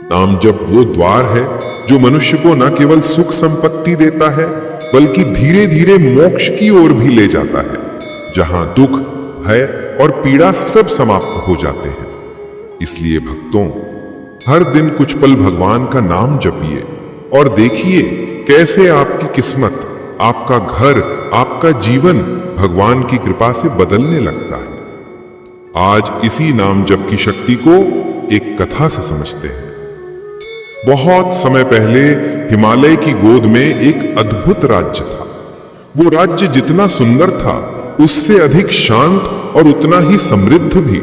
नाम जप वो द्वार है जो मनुष्य को न केवल सुख संपत्ति देता है बल्कि धीरे धीरे मोक्ष की ओर भी ले जाता है, जहां दुख, भय और पीड़ा सब समाप्त हो जाते हैं। इसलिए भक्तों, हर दिन कुछ पल भगवान का नाम जपिए और देखिए कैसे आपकी किस्मत, आपका घर, आपका जीवन भगवान की कृपा से बदलने लगता है। आज इसी नाम जप की शक्ति को एक कथा से समझते हैं। बहुत समय पहले हिमालय की गोद में एक अद्भुत राज्य था। वो राज्य जितना सुंदर था उससे अधिक शांत और उतना ही समृद्ध भी।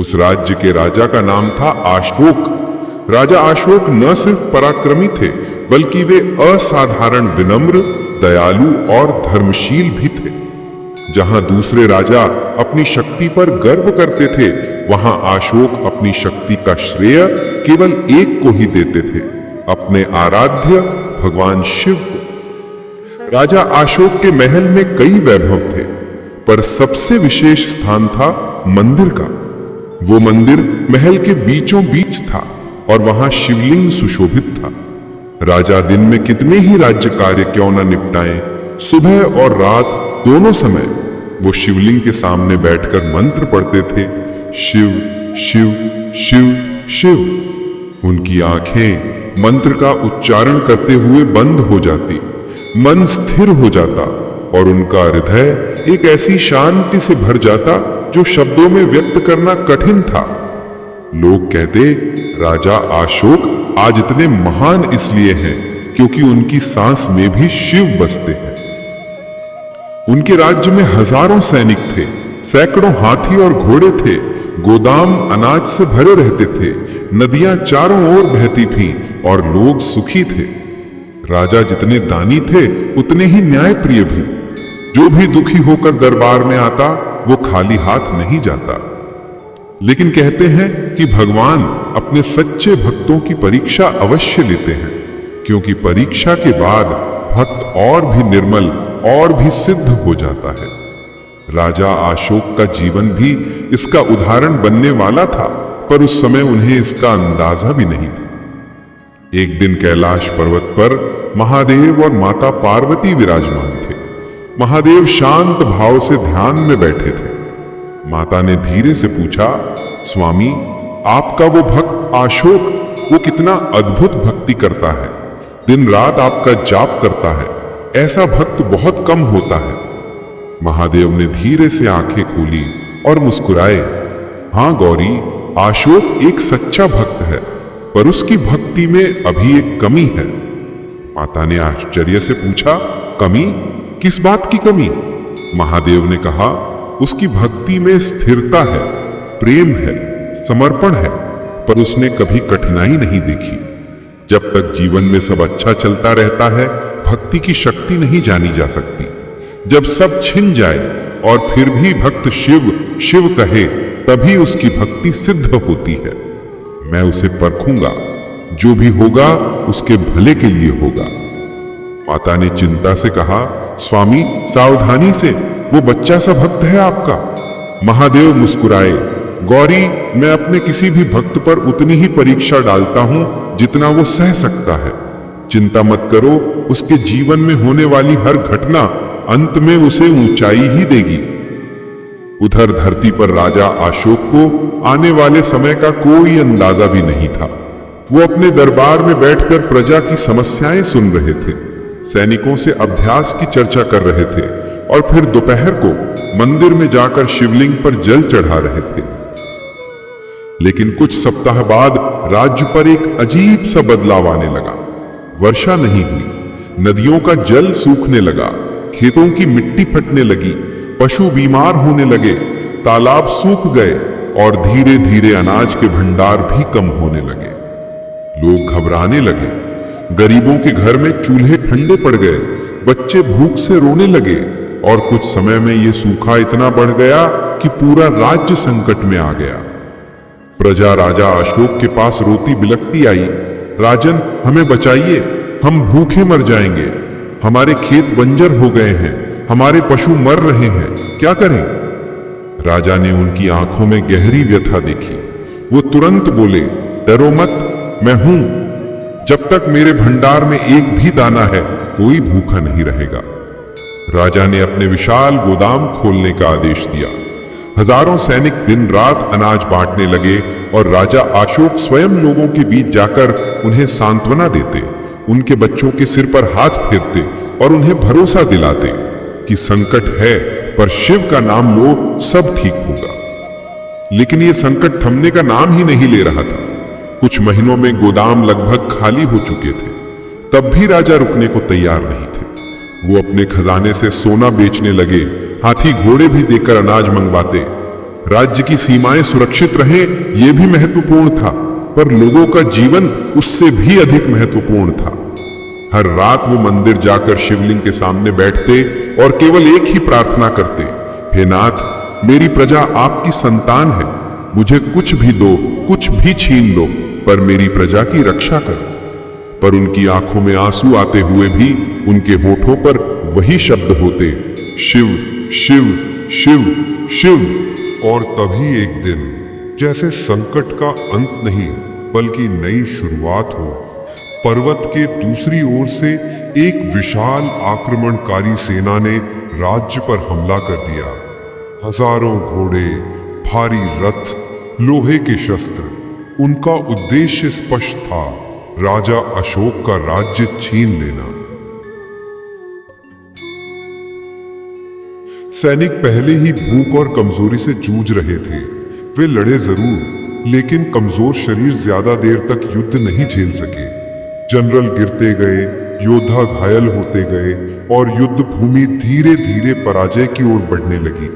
उस राज्य के राजा का नाम था अशोक। राजा अशोक न सिर्फ पराक्रमी थे बल्कि वे असाधारण विनम्र, दयालु और धर्मशील भी थे। जहां दूसरे राजा अपनी शक्ति पर गर्व करते थे, वहां अशोक अपनी शक्ति का श्रेय केवल एक को ही देते थे, अपने आराध्य भगवान शिव को। राजा अशोक के महल में कई वैभव थे, पर सबसे विशेष स्थान था मंदिर का। वो मंदिर महल के बीचों बीच था और वहां शिवलिंग सुशोभित था। राजा दिन में कितने ही राज्य कार्य क्यों न निपटाएं, सुबह और रात दोनों समय वो शिवलिंग के सामने बैठकर मंत्र पढ़ते थे, शिव शिव शिव शिव। उनकी आंखें मंत्र का उच्चारण करते हुए बंद हो जाती, मन स्थिर हो जाता और उनका हृदय एक ऐसी शांति से भर जाता जो शब्दों में व्यक्त करना कठिन था। लोग कहते, राजा अशोक आज इतने महान इसलिए हैं क्योंकि उनकी सांस में भी शिव बसते हैं। उनके राज्य में हजारों सैनिक थे, सैकड़ों हाथी और घोड़े थे, गोदाम अनाज से भरे रहते थे, नदियां चारों ओर बहती थीं और लोग सुखी थे। राजा जितने दानी थे उतने ही न्यायप्रिय भी। जो भी दुखी होकर दरबार में आता वो खाली हाथ नहीं जाता। लेकिन कहते हैं कि भगवान अपने सच्चे भक्तों की परीक्षा अवश्य लेते हैं, क्योंकि परीक्षा के बाद भक्त और भी निर्मल और भी सिद्ध हो जाता है। राजा अशोक का जीवन भी इसका उदाहरण बनने वाला था, पर उस समय उन्हें इसका अंदाजा भी नहीं था। एक दिन कैलाश पर्वत पर महादेव और माता पार्वती विराजमान थे। महादेव शांत भाव से ध्यान में बैठे थे। माता ने धीरे से पूछा, स्वामी, आपका वो भक्त अशोक वो कितना अद्भुत भक्ति करता है, दिन रात आपका जाप करता है, ऐसा भक्त बहुत कम होता है। महादेव ने धीरे से आंखें खोली और मुस्कुराए, हाँ गौरी, अशोक एक सच्चा भक्त है, पर उसकी भक्ति में अभी एक कमी है। माता ने आश्चर्य से पूछा, कमी? किस बात की कमी? महादेव ने कहा, उसकी भक्ति में स्थिरता है, प्रेम है, समर्पण है, पर उसने कभी कठिनाई नहीं देखी। जब तक जीवन में सब अच्छा चलता रहता है, भक्ति की शक्ति नहीं जानी जा सकती। जब सब छिन जाए और फिर भी भक्त शिव शिव कहे, तभी उसकी भक्ति सिद्ध होती है। मैं उसे परखूंगा, जो भी होगा उसके भले के लिए होगा। माता ने चिंता से कहा, स्वामी सावधानी से, वो बच्चा सा भक्त है आपका। महादेव मुस्कुराए, गौरी, मैं अपने किसी भी भक्त पर उतनी ही परीक्षा डालता हूं जितना वो सह सकता है। चिंता मत करो, उसके जीवन में होने वाली हर घटना अंत में उसे ऊंचाई ही देगी। उधर धरती पर राजा अशोक को आने वाले समय का कोई अंदाजा भी नहीं था। वो अपने दरबार में बैठकर प्रजा की समस्याएं सुन रहे थे, सैनिकों से अभ्यास की चर्चा कर रहे थे और फिर दोपहर को मंदिर में जाकर शिवलिंग पर जल चढ़ा रहे थे। लेकिन कुछ सप्ताह बाद राज्य पर एक अजीब सा बदलाव आने लगा। वर्षा नहीं हुई, नदियों का जल सूखने लगा, खेतों की मिट्टी फटने लगी, पशु बीमार होने लगे, तालाब सूख गए और धीरे धीरे अनाज के भंडार भी कम होने लगे। लोग घबराने लगे, गरीबों के घर में चूल्हे ठंडे पड़ गए, बच्चे भूख से रोने लगे और कुछ समय में यह सूखा इतना बढ़ गया कि पूरा राज्य संकट में आ गया। प्रजा राजा अशोक के पास रोती बिलखती आई, राजन, हमें बचाइए, हम भूखे मर जाएंगे, हमारे खेत बंजर हो गए हैं, हमारे पशु मर रहे हैं, क्या करें? राजा ने उनकी आंखों में गहरी व्यथा देखी। वो तुरंत बोले, डरो मत, मैं हूं। जब तक मेरे भंडार में एक भी दाना है, कोई भूखा नहीं रहेगा। राजा ने अपने विशाल गोदाम खोलने का आदेश दिया। हजारों सैनिक दिन रात अनाज बांटने लगे और राजा अशोक स्वयं लोगों के बीच जाकर उन्हें सांत्वना देते, उनके बच्चों के सिर पर हाथ फेरते और उन्हें भरोसा दिलाते कि संकट है पर शिव का नाम लो, सब ठीक होगा। लेकिन यह संकट थमने का नाम ही नहीं ले रहा था। कुछ महीनों में गोदाम लगभग खाली हो चुके थे, तब भी राजा रुकने को तैयार नहीं थे। वो अपने खजाने से सोना बेचने लगे, हाथी घोड़े भी देकर अनाज मंगवाते। राज्य की सीमाएं सुरक्षित रहें, यह भी महत्वपूर्ण था, पर लोगों का जीवन उससे भी अधिक महत्वपूर्ण था। हर रात वो मंदिर जाकर शिवलिंग के सामने बैठते और केवल एक ही प्रार्थना करते, हे नाथ, मेरी प्रजा आपकी संतान है, मुझे कुछ भी दो, कुछ भी छीन लो, पर मेरी प्रजा की रक्षा करो। पर उनकी आंखों में आंसू आते हुए भी उनके होठों पर वही शब्द होते, शिव शिव शिव शिव। और तभी एक दिन, जैसे संकट का अंत नहीं बल्कि नई शुरुआत हो, पर्वत के दूसरी ओर से एक विशाल आक्रमणकारी सेना ने राज्य पर हमला कर दिया। हजारों घोड़े, भारी रथ, लोहे के शस्त्र। उनका उद्देश्य स्पष्ट था, राजा अशोक का राज्य छीन लेना। सैनिक पहले ही भूख और कमजोरी से जूझ रहे थे। वे लड़े जरूर, लेकिन कमजोर शरीर ज्यादा देर तक युद्ध नहीं झेल सके। जनरल गिरते गए, योद्धा घायल होते गए और युद्ध भूमि धीरे धीरे पराजय की ओर बढ़ने लगी।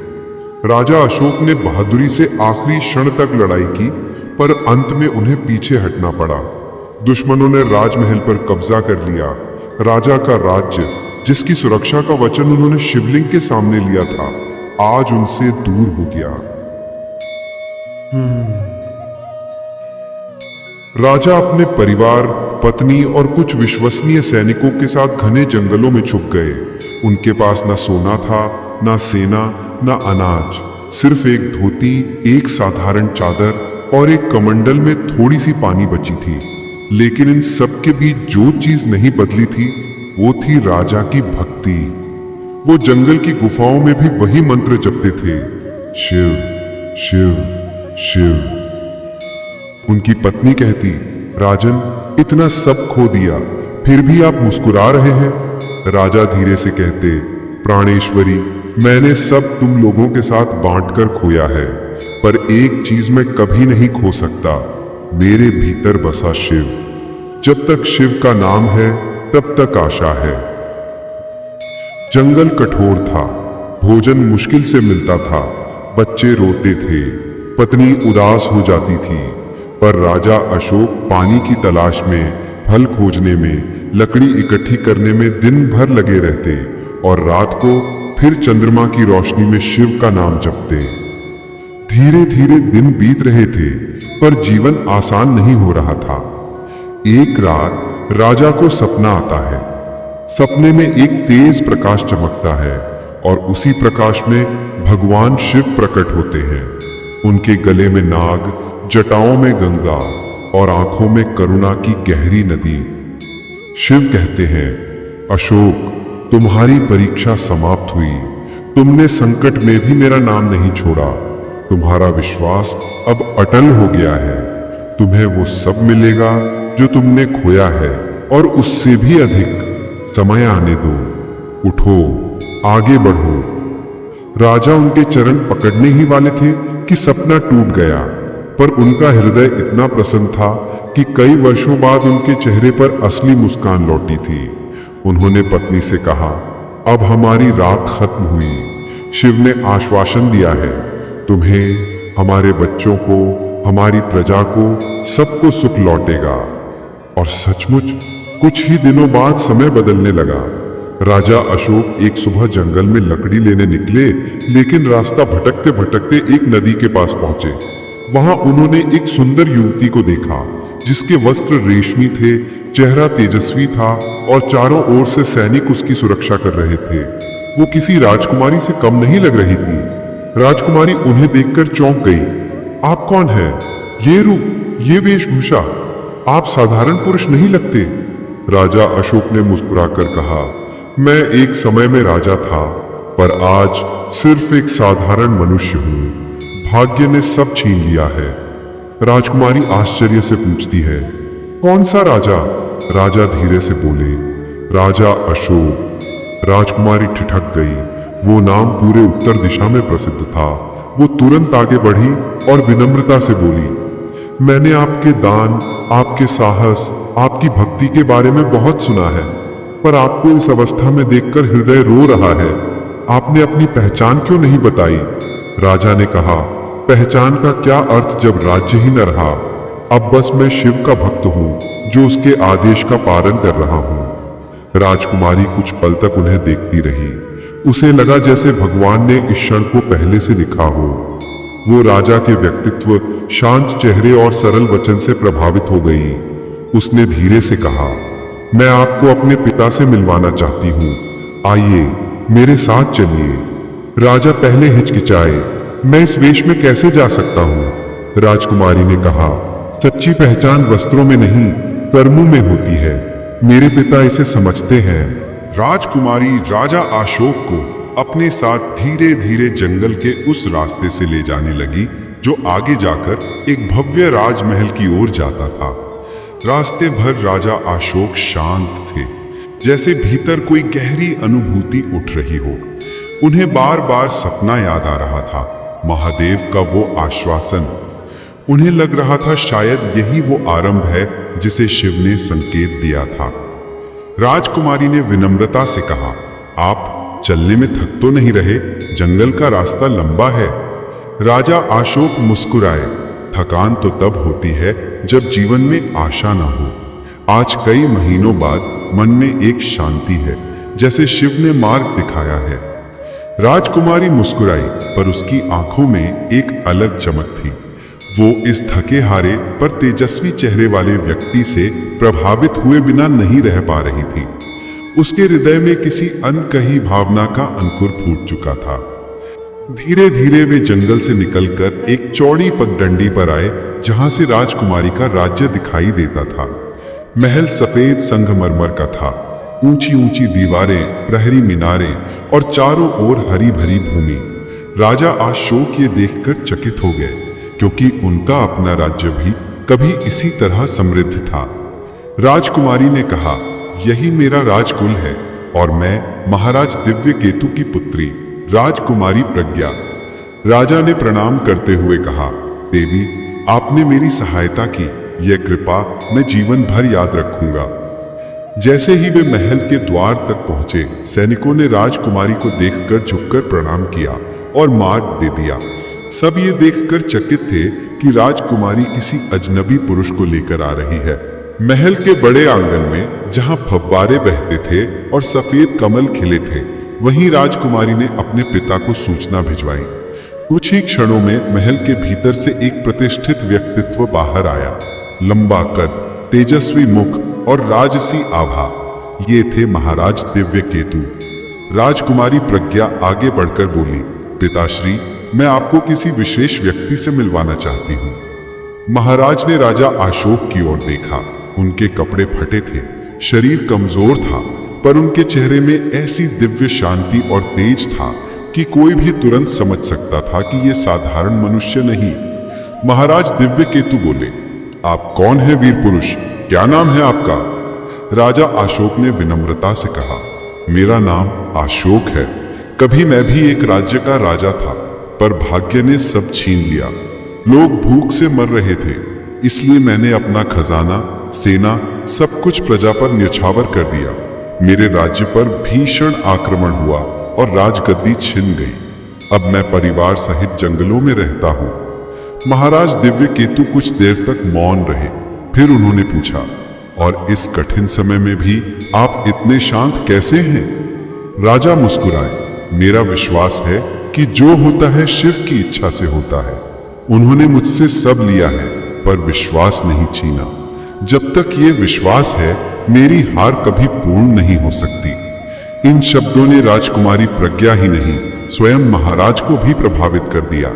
राजा अशोक ने बहादुरी से आखिरी क्षण तक लड़ाई की, पर अंत में उन्हें पीछे हटना पड़ा। दुश्मनों ने राजमहल पर कब्जा कर लिया। राजा का राज्य, जिसकी सुरक्षा का वचन उन्होंने शिवलिंग के सामने लिया था, आज उनसे दूर हो गया। राजा अपने परिवार, पत्नी और कुछ विश्वसनीय सैनिकों के साथ घने जंगलों में छुप गए। उनके पास न सोना था, न सेना, न अनाज, सिर्फ एक धोती, एक साधारण चादर और एक कमंडल में थोड़ी सी पानी बची थी। लेकिन इन सब के बीच जो चीज नहीं बदली थी, वो थी राजा की भक्ति। वो जंगल की गुफाओं में भी वही मंत्र जपते थे, शिव शिव शिव। उनकी पत्नी कहती, राजन, इतना सब खो दिया, फिर भी आप मुस्कुरा रहे हैं। राजा धीरे से कहते, प्राणेश्वरी, मैंने सब तुम लोगों के साथ बांटकर खोया है, पर एक चीज मैं कभी नहीं खो सकता, मेरे भीतर बसा शिव। जब तक शिव का नाम है, तब तक आशा है। जंगल कठोर था, भोजन मुश्किल से मिलता था, बच्चे रोते थे, पत्नी उदास हो जाती थी, पर राजा अशोक पानी की तलाश में, फल खोजने में, लकड़ी इकट्ठी करने में दिन भर लगे रहते और रात को फिर चंद्रमा की रोशनी में शिव का नाम जपते। धीरे धीरे दिन बीत रहे थे, पर जीवन आसान नहीं हो रहा था। एक रात राजा को सपना आता है। सपने में एक तेज प्रकाश चमकता है और उसी प्रकाश में भगवान शिव प्रकट होते हैं। उनके गले में नाग, जटाओं में गंगा और आंखों में करुणा की गहरी नदी। शिव कहते हैं, अशोक, तुम्हारी परीक्षा समाप्त हुई। तुमने संकट में भी मेरा नाम नहीं छोड़ा। तुम्हारा विश्वास अब अटल हो गया है। तुम्हें वो सब मिलेगा जो तुमने खोया है और उससे भी अधिक। समय आने दो, उठो, आगे बढ़ो। राजा उनके चरण पकड़ने ही वाले थे कि सपना टूट गया, पर उनका हृदय इतना प्रसन्न था कि कई वर्षों बाद उनके चेहरे पर असली मुस्कान लौटी थी। उन्होंने पत्नी से कहा, अब हमारी रात खत्म हुई। शिव ने आश्वासन दिया है, तुम्हें, हमारे बच्चों को, हमारी प्रजा को, सबको सुख लौटेगा। और सचमुच कुछ ही दिनों बाद समय बदलने लगा। राजा अशोक एक सुबह जंगल में लकड़ी लेने निकले, लेकिन रास्ता भटकते भटकते एक नदी के पास पहुंचे। वहां उन्होंने एक सुंदर युवती को देखा, जिसके वस्त्र रेशमी थे, चेहरा तेजस्वी था और चारों ओर से सैनिक उसकी सुरक्षा कर रहे थे। वो किसी राजकुमारी से कम नहीं लग रही थी। राजकुमारी उन्हें देखकर चौंक गई। आप कौन हैं? ये रूप, ये वेशभूषा। आप साधारण पुरुष नहीं लगते। राजा अशोक ने मुस्कुराकर कहा, मैं एक समय में राजा था, पर आज सिर्फ एक साधारण मनुष्य हूं। भाग्य ने सब छीन लिया है। राजकुमारी आश्चर्य से पूछती है, कौन सा राजा? राजा धीरे से बोले, राजा अशोक। राजकुमारी ठिठक गई। वो नाम पूरे उत्तर दिशा में प्रसिद्ध था। वो तुरंत आगे बढ़ी और विनम्रता से बोली, मैंने आपके दान, आपके साहस, आपकी भक्ति के बारे में बहुत सुना है, पर आपको इस अवस्था में देखकर हृदय रो रहा है। आपने अपनी पहचान क्यों नहीं बताई? राजा ने कहा, पहचान का क्या अर्थ जब राज्य ही न रहा। अब बस मैं शिव का भक्त हूँ जो उसके आदेश का पालन कर रहा हूँ। राजकुमारी कुछ पल तक उन्हें देखती रही। उसे लगा जैसे भगवान ने इस क्षण को पहले से लिखा हो। वो राजा के व्यक्तित्व, शांत चेहरे और सरल वचन से प्रभावित हो गई। उसने धीरे से कहा, मैं आपको अपने पिता से मिलवाना चाहती हूँ, आइए मेरे साथ चलिए। राजा पहले हिचकिचाए, मैं इस वेश में कैसे जा सकता हूँ? राजकुमारी ने कहा, सच्ची पहचान वस्त्रों में नहीं, कर्मों में होती है। मेरे पिता इसे समझते हैं। राजकुमारी राजा अशोक को अपने साथ धीरे धीरे जंगल के उस रास्ते से ले जाने लगी जो आगे जाकर एक भव्य राजमहल की ओर जाता था। रास्ते भर राजा अशोक शांत थे, जैसे भीतर कोई गहरी अनुभूति उठ रही हो। उन्हें बार बार सपना याद आ रहा था, महादेव का वो आश्वासन। उन्हें लग रहा था शायद यही वो आरंभ है जिसे शिव ने संकेत दिया था। राजकुमारी ने विनम्रता से कहा, आप चलने में थक तो नहीं रहे? जंगल का रास्ता लंबा है। राजा अशोक मुस्कुराए, थकान तो तब होती है जब जीवन में आशा ना हो। आज कई महीनों बाद मन में एक शांति है, जैसे शिव ने मार्ग दिखाया है। राजकुमारी मुस्कुराई, पर उसकी आंखों में एक अलग चमक थी। वो इस थके हारे पर तेजस्वी चेहरे वाले व्यक्ति से प्रभावित हुए बिना नहीं रह पा रही थी। उसके हृदय में किसी अनकही भावना का अंकुर फूट चुका था। धीरे धीरे वे जंगल से निकलकर एक चौड़ी पगडंडी पर आए, जहां से राजकुमारी का राज्य दिखाई देता था। महल सफेद संगमरमर का था, ऊंची ऊंची दीवारें, प्रहरी मीनारें और चारों ओर हरी भरी भूमि। राजा अशोक ये देखकर चकित हो गए, क्योंकि उनका अपना राज्य भी कभी इसी तरह समृद्ध था। राजकुमारी ने कहा, यही मेरा राजकुल है और मैं महाराज दिव्य केतु की पुत्री राजकुमारी प्रज्ञा। राजा ने प्रणाम करते हुए कहा, देवी, आपने मेरी सहायता की, यह कृपा मैं जीवन भर याद रखूंगा। जैसे ही वे महल के द्वार तक पहुंचे, सैनिकों ने राजकुमारी को देखकर झुककर प्रणाम किया और मार्ग दे दिया। सब ये देखकर चकित थे कि राजकुमारी किसी अजनबी पुरुष को लेकर आ रही है। महल के बड़े आंगन में जहां फव्वारे बहते थे और सफेद कमल खिले थे, वहीं राजकुमारी ने अपने पिता को सूचना भिजवाई। कुछ ही क्षणों में महल के भीतर से एक प्रतिष्ठित व्यक्तित्व बाहर आया। लंबा कद, तेजस्वी मुख और राजसी आभा, ये थे महाराज दिव्य केतु। राजकुमारी प्रज्ञा आगे बढ़कर बोली, पिताश्री, मैं आपको किसी विशेष व्यक्ति से मिलवाना चाहती हूँ। महाराज ने राजा अशोक की ओर देखा। उनके कपड़े फटे थे, शरीर कमजोर था, पर उनके चेहरे में ऐसी दिव्य शांति और तेज था कि कोई भी तुरंत समझ सकता था कि ये साधारण मनुष्य नहीं। महाराज दिव्य केतु बोले, आप कौन है वीर पुरुष? क्या नाम है आपका? राजा अशोक ने विनम्रता से कहा, मेरा नाम अशोक है। कभी मैं भी एक राज्य का राजा था, पर भाग्य ने सब छीन लिया। लोग भूख से मर रहे थे, इसलिए मैंने अपना खजाना, सेना, सब कुछ प्रजा पर न्यौछावर कर दिया। मेरे राज्य पर भीषण आक्रमण हुआ और राजगद्दी छिन गई। अब मैं परिवार सहित जंगलों में रहता हूँ। महाराज दिव्य केतु कुछ देर तक मौन रहे, फिर उन्होंने पूछा, और इस कठिन समय में भी आप इतने शांत कैसे हैं? राजा मुस्कुराए, मेरा विश्वास है कि जो होता है शिव की इच्छा से होता है। उन्होंने मुझसे सब लिया है, पर विश्वास नहीं छीना। जब तक ये विश्वास है, मेरी हार कभी पूर्ण नहीं हो सकती। इन शब्दों ने राजकुमारी प्रज्ञा ही नहीं, स्वयं महाराज को भी प्रभावित कर दिया।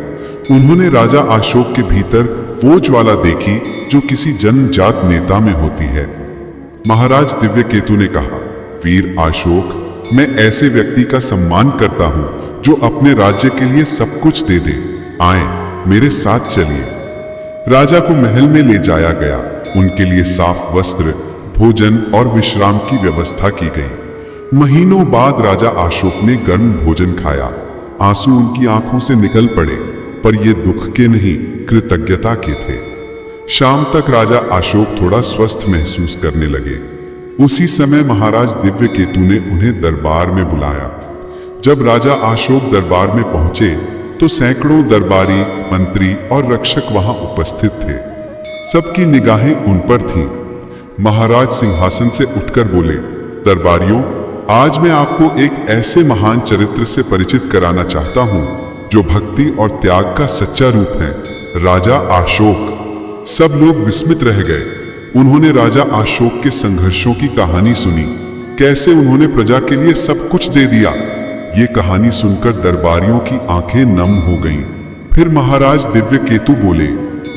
उन्होंने राजा अशोक के भीतर वो ज्वाला देखी जो किसी जनजात नेता में होती है। महाराज दिव्यकेतु ने कहा, वीर अशोक, मैं ऐसे व्यक्ति का सम्मान करता हूं जो अपने राज्य के लिए सब कुछ दे दे। आए, मेरे साथ चलिए। राजा को महल में ले जाया गया। उनके लिए साफ वस्त्र, भोजन और विश्राम की व्यवस्था की गई। महीनों बाद राजा अशोक ने गर्म भोजन खाया। आंसू उनकी आंखों से निकल पड़े, पर ये दुख के नहीं, कृतज्ञता के थे। शाम तक राजा अशोक थोड़ा स्वस्थ महसूस करने लगे। उसी समय महाराज दिव्यकेतु ने उन्हें दरबार में बुलाया। जब राजा अशोक दरबार में पहुंचे तो सैकड़ों दरबारी, मंत्री और रक्षक वहां उपस्थित थे। सबकी निगाहें उन पर थीं। महाराज सिंहासन से उठकर बोले, दरबारियों, आज मैं आपको एक ऐसे महान चरित्र से परिचित कराना चाहता हूं जो भक्ति और त्याग का सच्चा रूप है, राजा अशोक। सब लोग विस्मित रह गए। उन्होंने राजा अशोक के संघर्षों की कहानी सुनी, कैसे उन्होंने प्रजा के लिए सब कुछ दे दिया। ये कहानी सुनकर दरबारियों की आंखें नम हो गईं। फिर महाराज दिव्यकेतु बोले,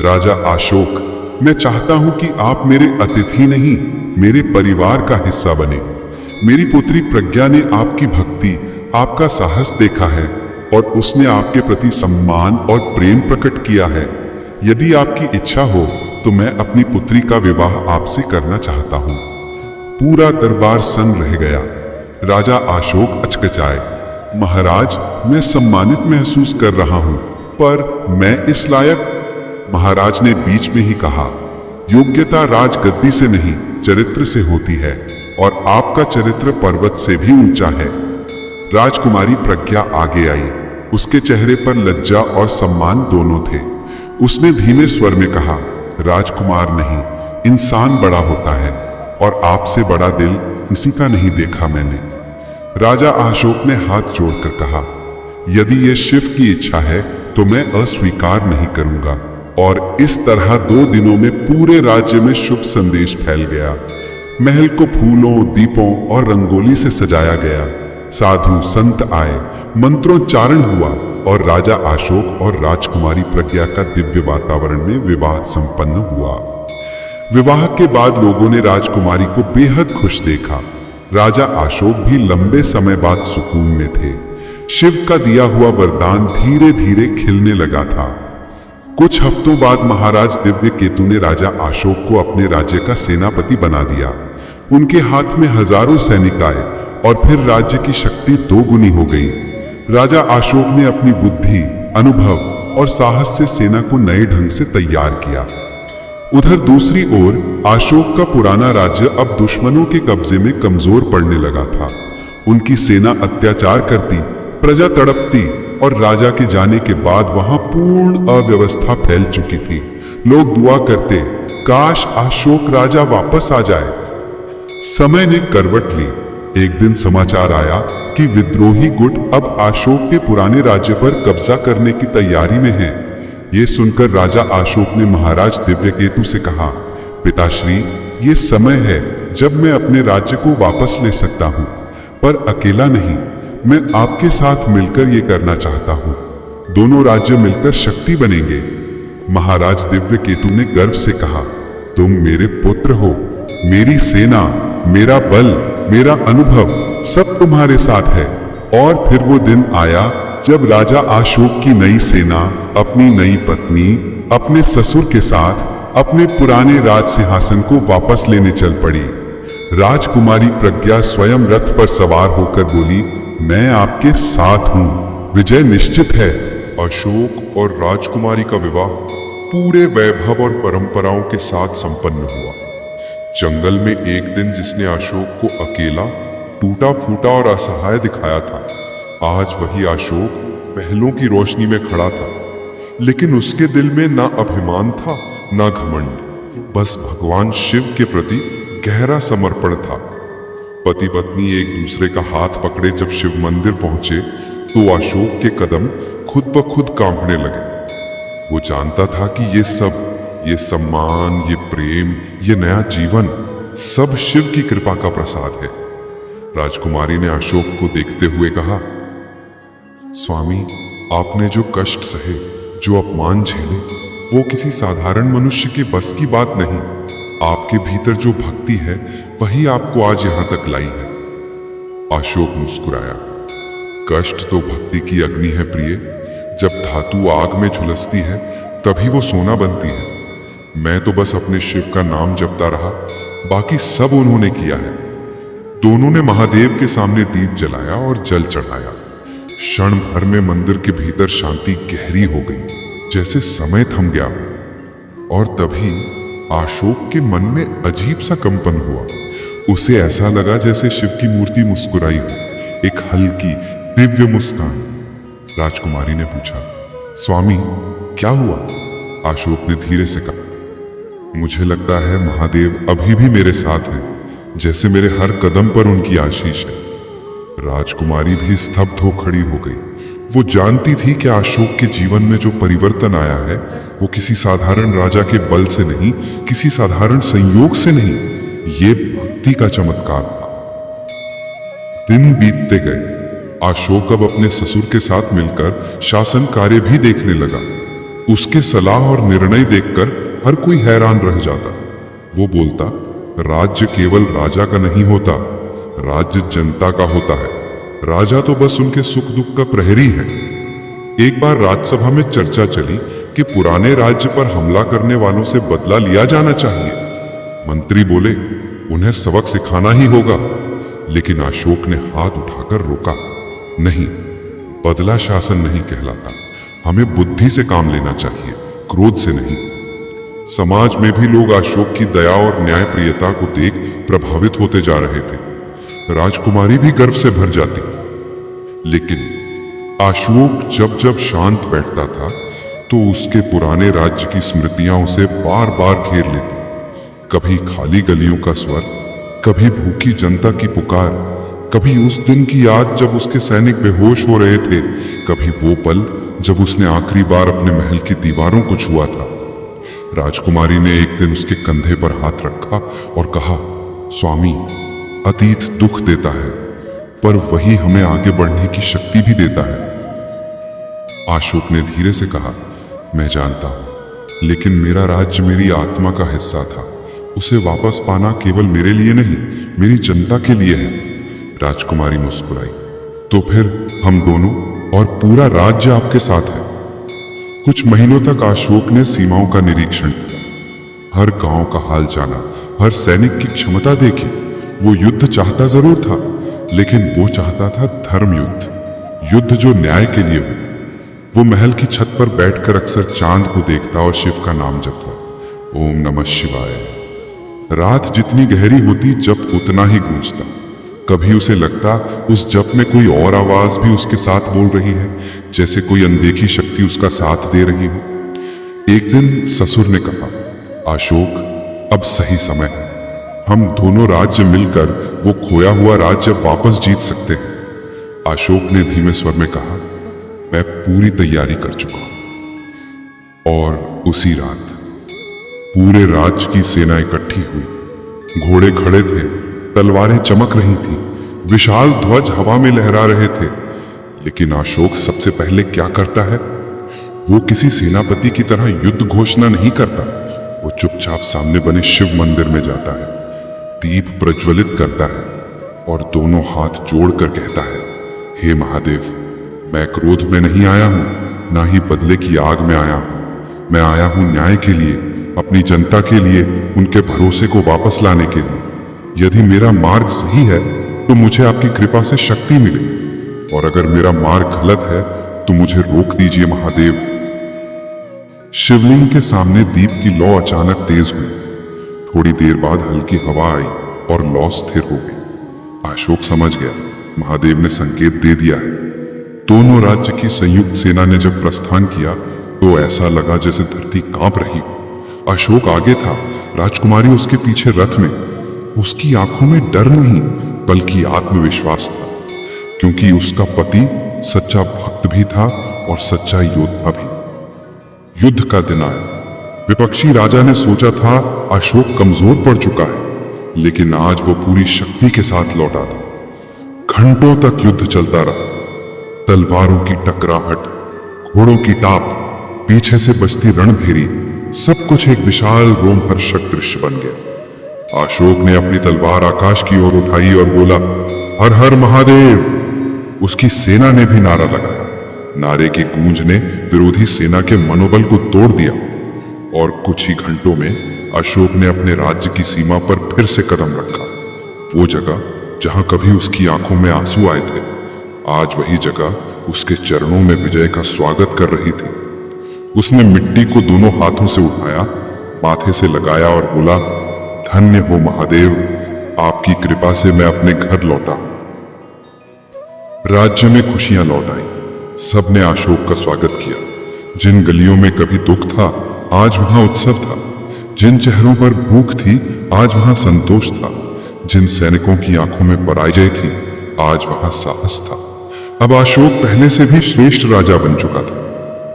राजा अशोक, मैं चाहता हूं कि आप मेरे अतिथि नहीं, मेरे परिवार का हिस्सा बने। मेरी पुत्री प्रज्ञा ने आपकी भक्ति, आपका साहस देखा है और उसने आपके प्रति सम्मान और प्रेम प्रकट किया है। यदि आपकी इच्छा हो तो मैं अपनी पुत्री का विवाह आपसे करना चाहता हूं। पूरा दरबार सन्न रह गया। राजा अशोक अचकचाए, महाराज, मैं सम्मानित महसूस कर रहा हूं, पर मैं इस लायक। महाराज ने बीच में ही कहा, योग्यता राजगद्दी से नहीं, चरित्र से होती है, और आपका चरित्र पर्वत से भी ऊंचा है। राजकुमारी प्रज्ञा आगे आई। उसके चेहरे पर लज्जा और सम्मान दोनों थे। उसने धीमे स्वर में कहा, राजकुमार नहीं, इंसान बड़ा होता है, और आपसे बड़ा दिल किसी का नहीं देखा मैंने। राजा अशोक ने हाथ जोड़कर कहा, यदि यह शिव की इच्छा है तो मैं अस्वीकार नहीं करूंगा। और इस तरह 2 दिनों में पूरे राज्य में शुभ संदेश फैल गया। महल को फूलों, दीपों और रंगोली से सजाया गया। साधु संत आए, मंत्रोच्चारण हुआ और राजा अशोक और राजकुमारी प्रज्ञा का दिव्य वातावरण में विवाह संपन्न हुआ। विवाह के बाद लोगों ने राजकुमारी को बेहद खुश देखा। राजा अशोक भी लंबे समय बाद सुकून में थे। शिव का दिया हुआ वरदान धीरे धीरे खिलने लगा था। कुछ हफ्तों बाद महाराज दिव्यकेतु ने राजा अशोक को अपने राज्य का सेनापति बना दिया। उनके हाथ में हजारों सैनिक आए और फिर राज्य की शक्ति 2 गुनी हो गई। राजा अशोक ने अपनी बुद्धि, अनुभव और साहस से सेना को नए ढंग से तैयार किया। उधर दूसरी ओर अशोक का पुराना राज्य अब दुश्मनों के कब्जे में कमजोर पड़ने लगा था। उनकी सेना अत्याचार करती, प्रजा तड़पती और राजा के जाने के बाद वहां पूर्ण अव्यवस्था फैल चुकी थी। लोग दुआ करते, काश अशोक राजा वापस आ जाए। समय ने करवट ली। एक दिन समाचार आया कि विद्रोही गुट अब अशोक के पुराने राज्य पर कब्जा करने की तैयारी में है। ये सुनकर राजा अशोक ने महाराज दिव्यकेतु से कहा, पिताश्री, ये समय है जब मैं अपने राज्य को वापस ले सकता हूँ, पर अकेला नहीं, मैं आपके साथ मिलकर ये करना चाहता हूँ। दोनों राज्य मिलकर शक्ति बनेंगे। महाराज दिव्यकेतु ने गर्व से कहा, तुम मेरे पुत्र हो। मेरी सेना, मेरा बल, मेरा अनुभव सब तुम्हारे साथ है। और फिर वो दिन आया जब राजा अशोक की नई सेना अपनी नई पत्नी, अपने ससुर के साथ अपने पुराने राज सिंहासन को वापस लेने चल पड़ी। राजकुमारी प्रज्ञा स्वयं रथ पर सवार होकर बोली, मैं आपके साथ हूं, विजय निश्चित है। अशोक और राजकुमारी का विवाह पूरे वैभव और परंपराओं के साथ संपन्न हुआ। जंगल में एक दिन जिसने अशोक को अकेला, टूटा फूटा और असहाय दिखाया था, आज वही अशोक महलों की रोशनी में खड़ा था। लेकिन उसके दिल में ना अभिमान था, ना घमंड, बस भगवान शिव के प्रति गहरा समर्पण था। पति पत्नी एक दूसरे का हाथ पकड़े जब शिव मंदिर पहुंचे तो अशोक के कदम खुद ब खुद कांपने लगे। वो जानता था कि ये सब, ये सम्मान, ये प्रेम, ये नया जीवन सब शिव की कृपा का प्रसाद है। राजकुमारी ने अशोक को देखते हुए कहा, स्वामी, आपने जो कष्ट सहे, जो अपमान झेले, वो किसी साधारण मनुष्य के बस की बात नहीं। आपके भीतर जो भक्ति है वही आपको आज यहां तक लाई है। अशोक मुस्कुराया। कष्ट तो भक्ति की अग्नि है प्रिय। जब धातु आग में झुलसती है तभी वो सोना बनती है। मैं तो बस अपने शिव का नाम जपता रहा, बाकी सब उन्होंने किया है। दोनों ने महादेव के सामने दीप जलाया और जल चढ़ाया। क्षण भर में मंदिर के भीतर शांति गहरी हो गई, जैसे समय थम गया। और तभी अशोक के मन में अजीब सा कंपन हुआ। उसे ऐसा लगा जैसे शिव की मूर्ति मुस्कुराई हो, एक हल्की दिव्य मुस्कान। राजकुमारी ने पूछा, स्वामी क्या हुआ? अशोक ने धीरे से कहा, मुझे लगता है महादेव अभी भी मेरे साथ हैं, जैसे मेरे हर कदम पर उनकी आशीष है। राजकुमारी भी स्तब्ध हो खड़ी हो गई। वो जानती थी कि अशोक के जीवन में जो परिवर्तन आया है वो किसी साधारण राजा के बल से नहीं, किसी साधारण संयोग से नहीं, ये भक्ति का चमत्कार था। दिन बीतते गए। अशोक अब अपने ससुर के साथ मिलकर शासन कार्य भी देखने लगा। उसके सलाह और निर्णय देखकर हर कोई हैरान रह जाता। वो बोलता, राज्य केवल राजा का नहीं होता, राज्य जनता का होता है। राजा तो बस उनके सुख दुख का प्रहरी है। एक बार राज्यसभा में चर्चा चली कि पुराने राज्य पर हमला करने वालों से बदला लिया जाना चाहिए। मंत्री बोले, उन्हें सबक सिखाना ही होगा। लेकिन अशोक ने हाथ उठाकर रोका, नहीं, बदला शासन नहीं कहलाता। हमें बुद्धि से काम लेना चाहिए, क्रोध से नहीं। समाज में भी लोग अशोक की दया और न्यायप्रियता को देख प्रभावित होते जा रहे थे। राजकुमारी भी गर्व से भर जाती। लेकिन अशोक जब जब शांत बैठता था तो उसके पुराने राज्य की स्मृतियां उसे बार बार घेर लेती। कभी खाली गलियों का स्वर, कभी भूखी जनता की पुकार, कभी उस दिन की याद जब उसके सैनिक बेहोश हो रहे थे, कभी वो पल जब उसने आखिरी बार अपने महल की दीवारों को छुआ था। राजकुमारी ने एक दिन उसके कंधे पर हाथ रखा और कहा, स्वामी, अतीत दुख देता है पर वही हमें आगे बढ़ने की शक्ति भी देता है। अशोक ने धीरे से कहा, मैं जानता हूं, लेकिन मेरा राज्य मेरी आत्मा का हिस्सा था। उसे वापस पाना केवल मेरे लिए नहीं, मेरी जनता के लिए है। राजकुमारी मुस्कुराई। तो फिर हम दोनों और पूरा राज्य आपके साथ है। कुछ महीनों तक अशोक ने सीमाओं का निरीक्षण किया, हर गांव का हाल जाना, हर सैनिक की क्षमता देखी। वो युद्ध चाहता जरूर था, लेकिन वो चाहता था धर्म युद्ध, युद्ध जो न्याय के लिए हो। वो महल की छत पर बैठकर अक्सर चांद को देखता और शिव का नाम जपता, ओम नमः शिवाय। रात जितनी गहरी होती जप उतना ही गूंजता। कभी उसे लगता उस जप में कोई और आवाज भी उसके साथ बोल रही है, जैसे कोई अनदेखी शक्ति उसका साथ दे रही हो। एक दिन ससुर ने कहा, अशोक, अब सही समय है। हम दोनों राज्य मिलकर वो खोया हुआ राज्य वापस जीत सकते हैं। अशोक ने धीमे स्वर में कहा, मैं पूरी तैयारी कर चुका हूं। और उसी रात पूरे राज्य की सेना इकट्ठी हुई। घोड़े खड़े थे, तलवारें चमक रही थीं, विशाल ध्वज हवा में लहरा रहे थे। लेकिन अशोक सबसे पहले क्या करता है? वो किसी सेनापति की तरह युद्ध घोषणा नहीं करता। वो चुपचाप सामने बने शिव मंदिर में जाता है, दीप प्रज्वलित करता है और दोनों हाथ जोड़कर कहता है, हे महादेव, मैं क्रोध में नहीं आया हूं, ना ही बदले की आग में आया हूं। मैं आया हूं न्याय के लिए, अपनी जनता के लिए, उनके भरोसे को वापस लाने के लिए। यदि मेरा मार्ग सही है तो मुझे आपकी कृपा से शक्ति मिले, और अगर मेरा मार्ग गलत है तो मुझे रोक दीजिए महादेव। शिवलिंग के सामने दीप की लौ अचानक तेज हुई। थोड़ी देर बाद हल्की हवा आई और लौ स्थिर हो गई। अशोक समझ गया, महादेव ने संकेत दे दिया है। दोनों राज्य की संयुक्त सेना ने जब प्रस्थान किया तो ऐसा लगा जैसे धरती कांप रही हो। अशोक आगे था, राजकुमारी उसके पीछे रथ में। उसकी आंखों में डर नहीं बल्कि आत्मविश्वास था, क्योंकि उसका पति सच्चा भक्त भी था और सच्चा योद्धा भी। युद्ध का दिन आया। विपक्षी राजा ने सोचा था अशोक कमजोर पड़ चुका है, लेकिन आज वो पूरी शक्ति के साथ लौटा था। घंटों तक युद्ध चलता रहा। तलवारों की टकराहट, घोड़ों की टाप, पीछे से बजती रणभेरी, सब कुछ एक विशाल रोमहर्षक दृश्य बन गया। अशोक ने अपनी तलवार आकाश की ओर उठाई और बोला, हर हर महादेव। उसकी सेना ने भी नारा लगाया। नारे की गूंज ने विरोधी सेना के मनोबल को तोड़ दिया और कुछ ही घंटों में अशोक ने अपने राज्य की सीमा पर फिर से कदम रखा। वो जगह जहां कभी उसकी आंखों में आंसू आए थे, आज वही जगह उसके चरणों में विजय का स्वागत कर रही थी। उसने मिट्टी को दोनों हाथों से उठाया, माथे से लगाया और बोला, धन्य हो महादेव, आपकी कृपा से मैं अपने घर लौटा। राज्य में खुशियां लौट आई। सबने अशोक का स्वागत किया। जिन गलियों में कभी दुख था, आज वहां उत्सव था। जिन चेहरों पर भूख थी, आज वहां संतोष था। जिन सैनिकों की आंखों में पराजय थी, आज वहां साहस था। अब अशोक पहले से भी श्रेष्ठ राजा बन चुका था।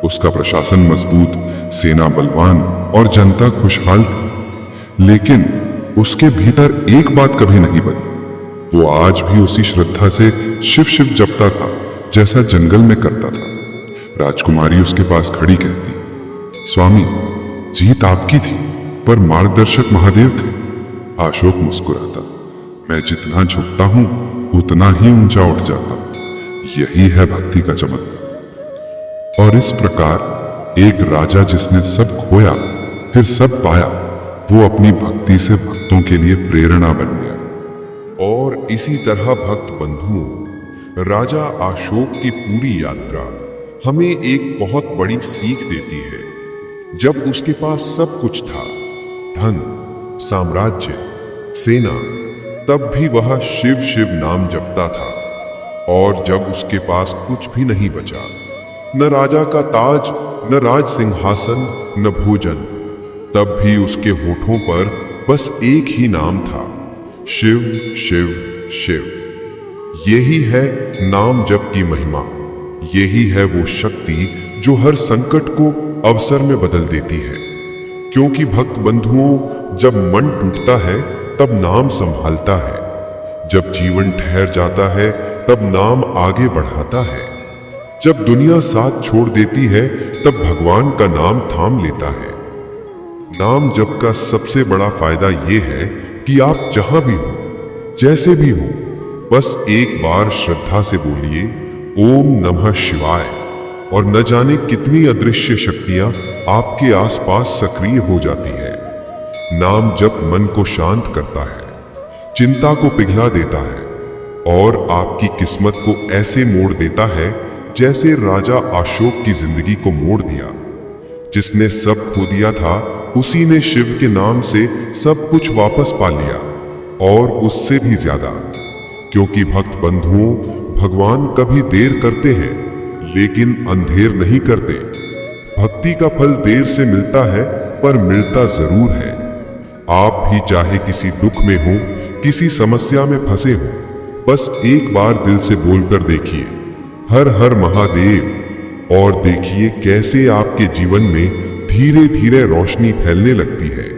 उसका प्रशासन मजबूत, सेना बलवान और जनता खुशहाल थी। लेकिन उसके भीतर एक बात कभी नहीं बदली। वो आज भी उसी श्रद्धा से शिव शिव जपता था जैसा जंगल में करता था। राजकुमारी उसके पास खड़ी कहती, स्वामी, जीत आपकी थी, पर मार्गदर्शक महादेव थे। अशोक मुस्कुराता, मैं जितना झुकता हूं उतना ही ऊंचा उठ जाता हूं। यही है भक्ति का चमत्कार। और इस प्रकार एक राजा जिसने सब खोया फिर सब पाया, वो अपनी भक्ति से भक्तों के लिए प्रेरणा बन गया। और इसी तरह भक्त बंधुओं, राजा अशोक की पूरी यात्रा हमें एक बहुत बड़ी सीख देती है। जब उसके पास सब कुछ था, धन, साम्राज्य, सेना, तब भी वह शिव शिव नाम जपता था। और जब उसके पास कुछ भी नहीं बचा, न राजा का ताज, न राज सिंहासन, न भोजन, तब भी उसके होठों पर बस एक ही नाम था, शिव शिव शिव। यही है नाम जप की महिमा। यही है वो शक्ति जो हर संकट को अवसर में बदल देती है। क्योंकि भक्त बंधुओं, जब मन टूटता है तब नाम संभालता है। जब जीवन ठहर जाता है तब नाम आगे बढ़ाता है। जब दुनिया साथ छोड़ देती है तब भगवान का नाम थाम लेता है। नाम जप का सबसे बड़ा फायदा ये है कि आप जहां भी हो, जैसे भी हो, बस एक बार श्रद्धा से बोलिए ओम नमः शिवाय, और न जाने कितनी अदृश्य शक्तियां आपके आसपास सक्रिय हो जाती है। नाम जप मन को शांत करता है, चिंता को पिघला देता है और आपकी किस्मत को ऐसे मोड़ देता है जैसे राजा अशोक की जिंदगी को मोड़ दिया। जिसने सब खो दिया था, उसी ने शिव के नाम से सब कुछ वापस पा लिया, और उससे भी ज्यादा। क्योंकि भक्त बंधुओं, भगवान कभी देर करते हैं लेकिन अंधेर नहीं करते। भक्ति का फल देर से मिलता है पर मिलता जरूर है। आप भी चाहे किसी दुख में हो, किसी समस्या में फंसे हो, बस एक बार दिल से बोलकर देखिए, हर हर महादेव, और देखिए कैसे आपके जीवन में धीरे धीरे रोशनी फैलने लगती है।